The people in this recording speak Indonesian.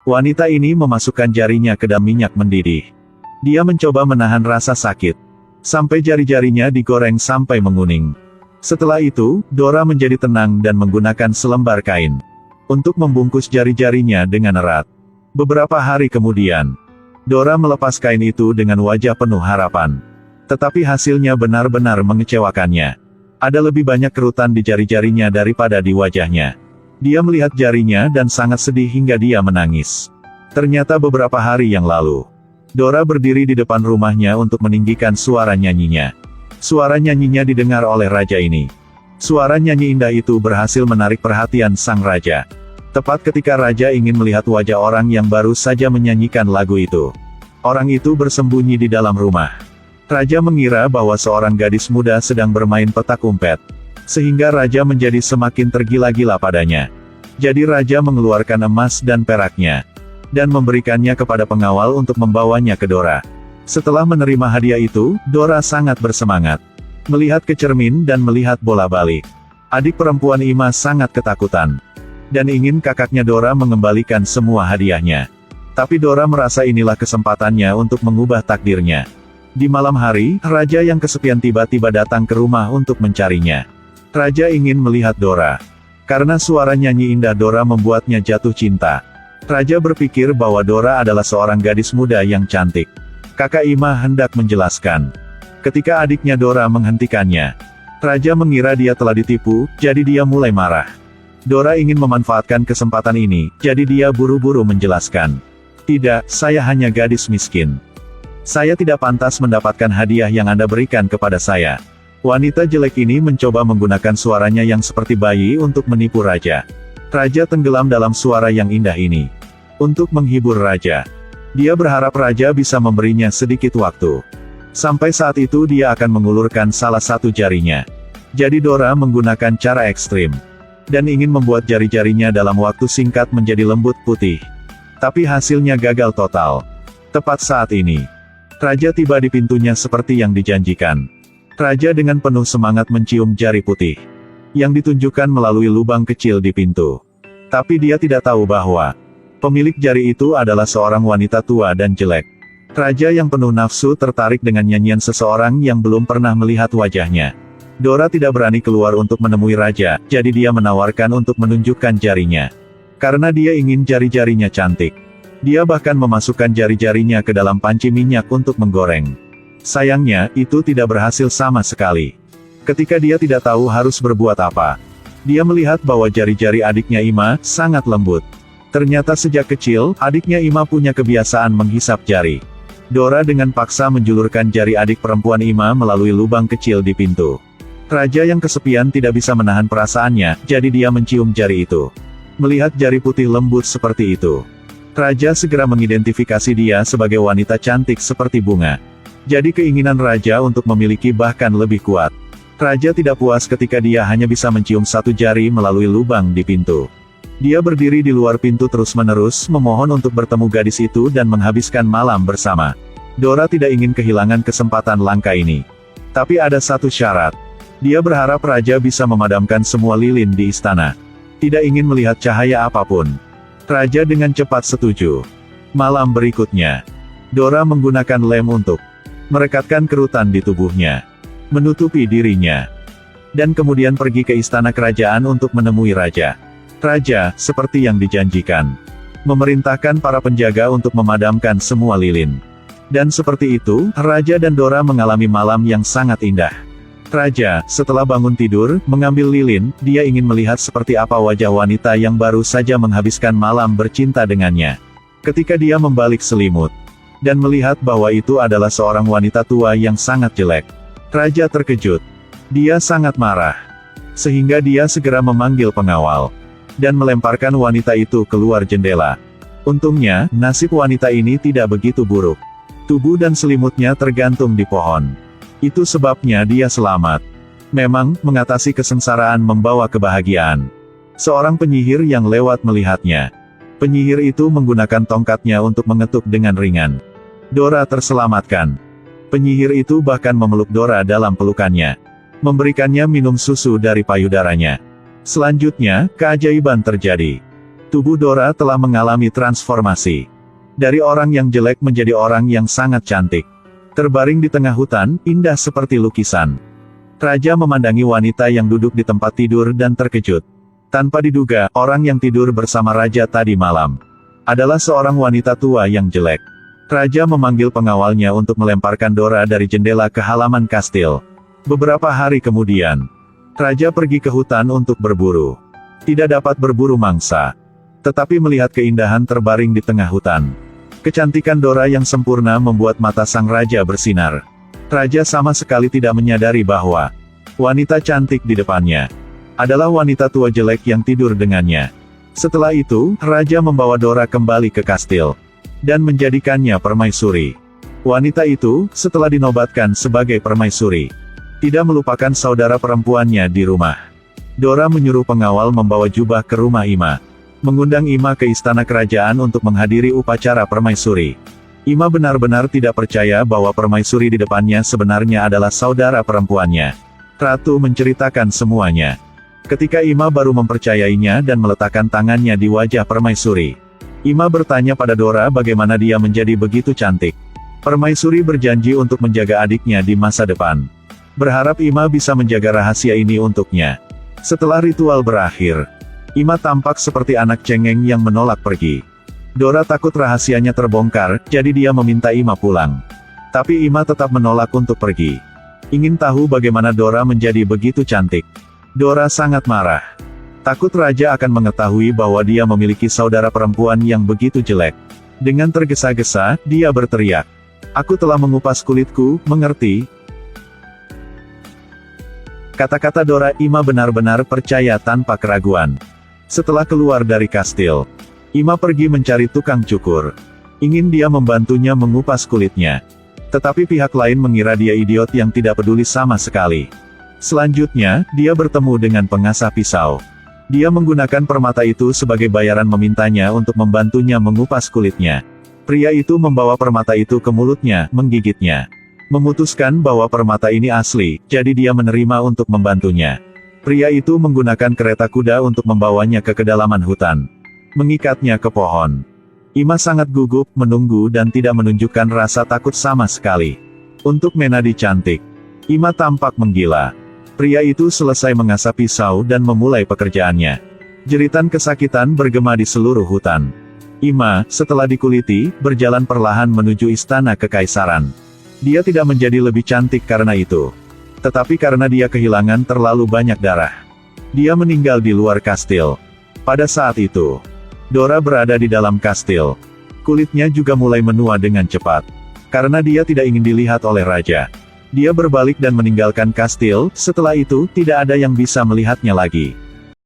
Wanita ini memasukkan jarinya ke dalam minyak mendidih. Dia mencoba menahan rasa sakit. Sampai jari-jarinya digoreng sampai menguning. Setelah itu, Dora menjadi tenang dan menggunakan selembar kain untuk membungkus jari-jarinya dengan erat. Beberapa hari kemudian, Dora melepas kain itu dengan wajah penuh harapan. Tetapi hasilnya benar-benar mengecewakannya. Ada lebih banyak kerutan di jari-jarinya daripada di wajahnya. Dia melihat jarinya dan sangat sedih hingga dia menangis. Ternyata beberapa hari yang lalu, Dora berdiri di depan rumahnya untuk meninggikan suara nyanyinya. Suara nyanyinya didengar oleh raja ini. Suara nyanyi indah itu berhasil menarik perhatian sang raja. Tepat ketika raja ingin melihat wajah orang yang baru saja menyanyikan lagu itu. Orang itu bersembunyi di dalam rumah. Raja mengira bahwa seorang gadis muda sedang bermain petak umpet. Sehingga raja menjadi semakin tergila-gila padanya. Jadi raja mengeluarkan emas dan peraknya dan memberikannya kepada pengawal untuk membawanya ke Dora. Setelah menerima hadiah itu, Dora sangat bersemangat. Melihat ke cermin dan melihat bola balik. Adik perempuan Ima sangat ketakutan. Dan ingin kakaknya Dora mengembalikan semua hadiahnya. Tapi Dora merasa inilah kesempatannya untuk mengubah takdirnya. Di malam hari, raja yang kesepian tiba-tiba datang ke rumah untuk mencarinya. Raja ingin melihat Dora. Karena suara nyanyi indah Dora membuatnya jatuh cinta. Raja berpikir bahwa Dora adalah seorang gadis muda yang cantik. Kakak Ima hendak menjelaskan. Ketika adiknya Dora menghentikannya, raja mengira dia telah ditipu, jadi dia mulai marah. Dora ingin memanfaatkan kesempatan ini, jadi dia buru-buru menjelaskan. Tidak, saya hanya gadis miskin. Saya tidak pantas mendapatkan hadiah yang Anda berikan kepada saya. Wanita jelek ini mencoba menggunakan suaranya yang seperti bayi untuk menipu raja. Raja tenggelam dalam suara yang indah ini. Untuk menghibur raja, dia berharap raja bisa memberinya sedikit waktu. Sampai saat itu dia akan mengulurkan salah satu jarinya. Jadi Dora menggunakan cara ekstrim. Dan ingin membuat jari-jarinya dalam waktu singkat menjadi lembut putih. Tapi hasilnya gagal total. Tepat saat ini, raja tiba di pintunya seperti yang dijanjikan. Raja dengan penuh semangat mencium jari putih yang ditunjukkan melalui lubang kecil di pintu. Tapi dia tidak tahu bahwa pemilik jari itu adalah seorang wanita tua dan jelek. Raja yang penuh nafsu tertarik dengan nyanyian seseorang yang belum pernah melihat wajahnya. Dora tidak berani keluar untuk menemui raja, jadi dia menawarkan untuk menunjukkan jarinya. Karena dia ingin jari-jarinya cantik. Dia bahkan memasukkan jari-jarinya ke dalam panci minyak untuk menggoreng. Sayangnya, itu tidak berhasil sama sekali. Ketika dia tidak tahu harus berbuat apa, dia melihat bahwa jari-jari adiknya Ima sangat lembut. Ternyata sejak kecil, adiknya Ima punya kebiasaan menghisap jari. Dora dengan paksa menjulurkan jari adik perempuan Ima melalui lubang kecil di pintu. Raja yang kesepian tidak bisa menahan perasaannya, jadi dia mencium jari itu. Melihat jari putih lembut seperti itu, raja segera mengidentifikasi dia sebagai wanita cantik seperti bunga. Jadi keinginan raja untuk memiliki bahkan lebih kuat. Raja tidak puas ketika dia hanya bisa mencium satu jari melalui lubang di pintu. Dia berdiri di luar pintu terus-menerus memohon untuk bertemu gadis itu dan menghabiskan malam bersama. Dora tidak ingin kehilangan kesempatan langka ini. Tapi ada satu syarat. Dia berharap raja bisa memadamkan semua lilin di istana. Tidak ingin melihat cahaya apapun. Raja dengan cepat setuju. Malam berikutnya, Dora menggunakan lem untuk merekatkan kerutan di tubuhnya, menutupi dirinya, dan kemudian pergi ke istana kerajaan untuk menemui raja. Raja, seperti yang dijanjikan, memerintahkan para penjaga untuk memadamkan semua lilin. Dan seperti itu, raja dan Dora mengalami malam yang sangat indah. Raja, setelah bangun tidur, mengambil lilin, dia ingin melihat seperti apa wajah wanita yang baru saja menghabiskan malam bercinta dengannya. Ketika dia membalik selimut, dan melihat bahwa itu adalah seorang wanita tua yang sangat jelek, raja terkejut. Dia sangat marah. Sehingga dia segera memanggil pengawal, dan melemparkan wanita itu keluar jendela. Untungnya, nasib wanita ini tidak begitu buruk. Tubuh dan selimutnya tergantung di pohon. Itu sebabnya dia selamat. Memang, mengatasi kesengsaraan membawa kebahagiaan. Seorang penyihir yang lewat melihatnya. Penyihir itu menggunakan tongkatnya untuk mengetuk dengan ringan. Dora terselamatkan. Penyihir itu bahkan memeluk Dora dalam pelukannya. Memberikannya minum susu dari payudaranya. Selanjutnya, keajaiban terjadi. Tubuh Dora telah mengalami transformasi. Dari orang yang jelek menjadi orang yang sangat cantik. Terbaring di tengah hutan, indah seperti lukisan. Raja memandangi wanita yang duduk di tempat tidur dan terkejut. Tanpa diduga, orang yang tidur bersama raja tadi malam adalah seorang wanita tua yang jelek. Raja memanggil pengawalnya untuk melemparkan Dora dari jendela ke halaman kastil. Beberapa hari kemudian, raja pergi ke hutan untuk berburu. Tidak dapat berburu mangsa, tetapi melihat keindahan terbaring di tengah hutan. Kecantikan Dora yang sempurna membuat mata sang raja bersinar. Raja sama sekali tidak menyadari bahwa wanita cantik di depannya adalah wanita tua jelek yang tidur dengannya. Setelah itu, raja membawa Dora kembali ke kastil dan menjadikannya permaisuri. Wanita itu, setelah dinobatkan sebagai permaisuri, tidak melupakan saudara perempuannya di rumah. Dora menyuruh pengawal membawa jubah ke rumah Ima, mengundang Ima ke istana kerajaan untuk menghadiri upacara permaisuri. Ima benar-benar tidak percaya bahwa permaisuri di depannya sebenarnya adalah saudara perempuannya. Ratu menceritakan semuanya. Ketika Ima baru mempercayainya dan meletakkan tangannya di wajah permaisuri, Ima bertanya pada Dora bagaimana dia menjadi begitu cantik. Permaisuri berjanji untuk menjaga adiknya di masa depan. Berharap Ima bisa menjaga rahasia ini untuknya. Setelah ritual berakhir, Ima tampak seperti anak cengeng yang menolak pergi. Dora takut rahasianya terbongkar, jadi dia meminta Ima pulang. Tapi Ima tetap menolak untuk pergi. Ingin tahu bagaimana Dora menjadi begitu cantik. Dora sangat marah. Takut raja akan mengetahui bahwa dia memiliki saudara perempuan yang begitu jelek. Dengan tergesa-gesa, dia berteriak, "Aku telah mengupas kulitku, mengerti?" Kata-kata Dora, Ima benar-benar percaya tanpa keraguan. Setelah keluar dari kastil, Ima pergi mencari tukang cukur. Ingin dia membantunya mengupas kulitnya. Tetapi pihak lain mengira dia idiot yang tidak peduli sama sekali. Selanjutnya, dia bertemu dengan pengasah pisau. Dia menggunakan permata itu sebagai bayaran memintanya untuk membantunya mengupas kulitnya. Pria itu membawa permata itu ke mulutnya, menggigitnya. Memutuskan bahwa permata ini asli, jadi dia menerima untuk membantunya. Pria itu menggunakan kereta kuda untuk membawanya ke kedalaman hutan. Mengikatnya ke pohon. Ima sangat gugup, menunggu dan tidak menunjukkan rasa takut sama sekali. Untuk menjadi cantik, Ima tampak menggila. Pria itu selesai mengasah pisau dan memulai pekerjaannya. Jeritan kesakitan bergema di seluruh hutan. Ima, setelah dikuliti, berjalan perlahan menuju istana kekaisaran. Dia tidak menjadi lebih cantik karena itu, tetapi karena dia kehilangan terlalu banyak darah. Dia meninggal di luar kastil. Pada saat itu, Dora berada di dalam kastil. Kulitnya juga mulai menua dengan cepat. Karena dia tidak ingin dilihat oleh raja, dia berbalik dan meninggalkan kastil. Setelah itu, tidak ada yang bisa melihatnya lagi.